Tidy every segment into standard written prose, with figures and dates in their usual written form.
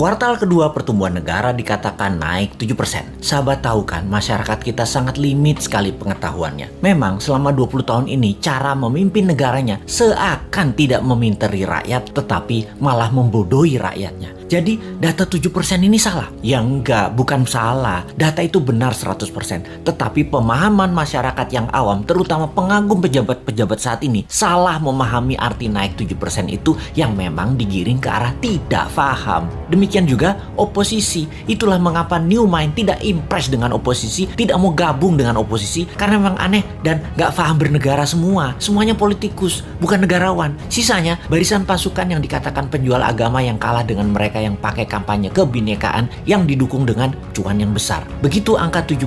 Kuartal kedua pertumbuhan negara dikatakan naik 7%. Sahabat tahu kan, masyarakat kita sangat limit sekali pengetahuannya. Memang selama 20 tahun ini cara memimpin negaranya seakan tidak meminteri rakyat tetapi malah membodohi rakyatnya. Jadi data 7% ini salah? Ya enggak, bukan salah. Data itu benar 100%. Tetapi pemahaman masyarakat yang awam, terutama pengagum pejabat-pejabat saat ini, salah memahami arti naik 7% itu yang memang digiring ke arah tidak paham. Demikian juga oposisi. Itulah mengapa New Mind tidak impress dengan oposisi, tidak mau gabung dengan oposisi, karena memang aneh dan gak paham bernegara semua. Semuanya politikus, bukan negarawan. Sisanya barisan pasukan yang dikatakan penjual agama yang kalah dengan mereka yang pakai kampanye kebinekaan yang didukung dengan cuan yang besar. Begitu angka 7%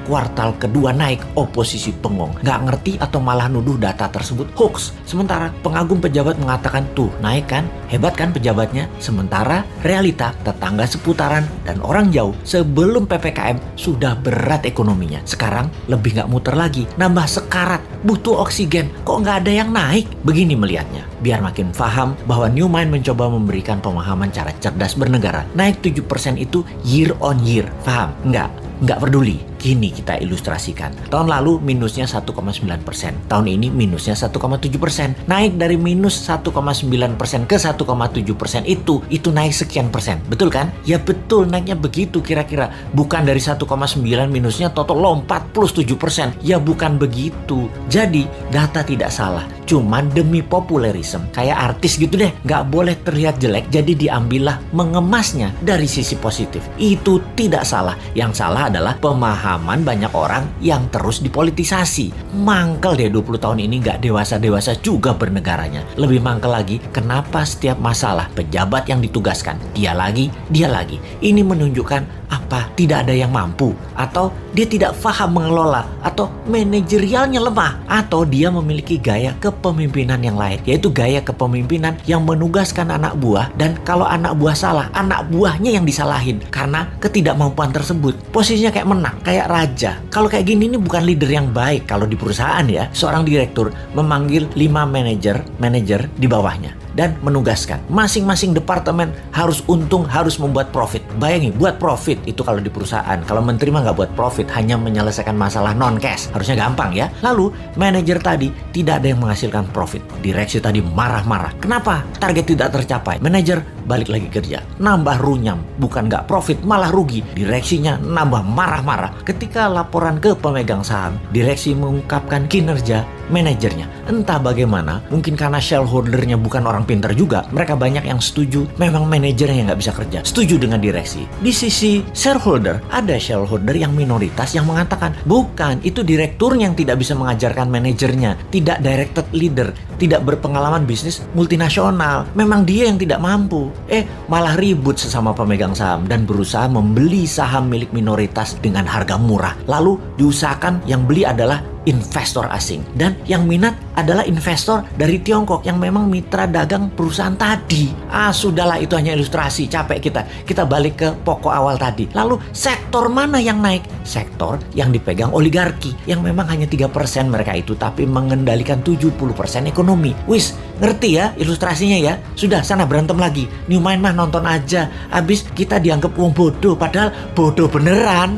kuartal kedua naik, oposisi bengong. Gak ngerti atau malah nuduh data tersebut hoax. Sementara pengagum pejabat mengatakan tuh naik kan, hebat kan pejabatnya. Sementara realita tetangga seputaran dan orang jauh sebelum PPKM sudah berat ekonominya. Sekarang lebih gak muter lagi, nambah sekarat, butuh oksigen. Kok gak ada yang naik? Begini melihatnya. Biar makin paham bahwa New Mind mencoba memberikan pemahaman cara cerdas bernegara. Naik 7% itu year on year. Paham? Nggak peduli. Gini kita ilustrasikan. Tahun lalu minusnya 1,9%. Tahun ini minusnya 1,7%. Naik dari minus 1,9% ke 1,7% itu naik sekian persen. Betul kan? Ya betul, naiknya begitu kira-kira. Bukan dari 1,9 minusnya total lompat plus 7%. Ya bukan begitu. Jadi data tidak salah. Cuman demi populerisme. Kayak artis gitu deh. Nggak boleh terlihat jelek. Jadi diambillah mengemasnya dari sisi positif. Itu tidak salah. Yang salah adalah pemahaman banyak orang yang terus dipolitisasi. Mangkel deh 20 tahun ini gak dewasa-dewasa juga bernegaranya. Lebih mangkel lagi, kenapa setiap masalah pejabat yang ditugaskan dia lagi. Ini menunjukkan apa? Tidak ada yang mampu, atau dia tidak paham mengelola, atau manajerialnya lemah, atau dia memiliki gaya kepemimpinan yang lain, yaitu gaya kepemimpinan yang menugaskan anak buah, dan kalau anak buah salah, anak buahnya yang disalahin karena ketidakmampuan tersebut. Posisinya kayak menang, kayak raja. Kalau kayak gini ini bukan leader yang baik. Kalau di perusahaan ya, seorang direktur memanggil 5 manajer di bawahnya dan menugaskan masing-masing departemen harus untung, harus membuat profit. Bayangin, buat profit itu kalau di perusahaan. Kalau menteri mah nggak buat profit, hanya menyelesaikan masalah non cash. Harusnya gampang ya. Lalu manajer tadi tidak ada yang menghasilkan profit. Direksi tadi marah-marah. Kenapa? Target tidak tercapai. Manajer balik lagi kerja, nambah runyam. Bukan nggak profit, malah rugi. Direksinya nambah marah-marah. Ketika laporan ke pemegang saham, direksi mengungkapkan kinerja manajernya. Entah bagaimana, mungkin karena shareholdernya bukan orang pintar juga, mereka banyak yang setuju memang manajernya yang nggak bisa kerja. Setuju dengan direksi. Di sisi shareholder, ada shareholder yang minoritas yang mengatakan, bukan, itu direkturnya yang tidak bisa mengajarkan manajernya, tidak directed leader, tidak berpengalaman bisnis multinasional. Memang dia yang tidak mampu. Malah ribut sesama pemegang saham dan berusaha membeli saham milik minoritas dengan harga murah. Lalu diusahakan yang beli adalah investor asing, dan yang minat adalah investor dari Tiongkok yang memang mitra dagang perusahaan tadi. Sudahlah, itu hanya ilustrasi, capek kita balik ke pokok awal tadi. Lalu sektor mana yang naik? Sektor yang dipegang oligarki, yang memang hanya 3% mereka itu, tapi mengendalikan 70% ekonomi. Wis, ngerti ya ilustrasinya ya? Sudah, sana berantem lagi. New Mind mah nonton aja, abis kita dianggap wong bodoh, padahal bodoh beneran.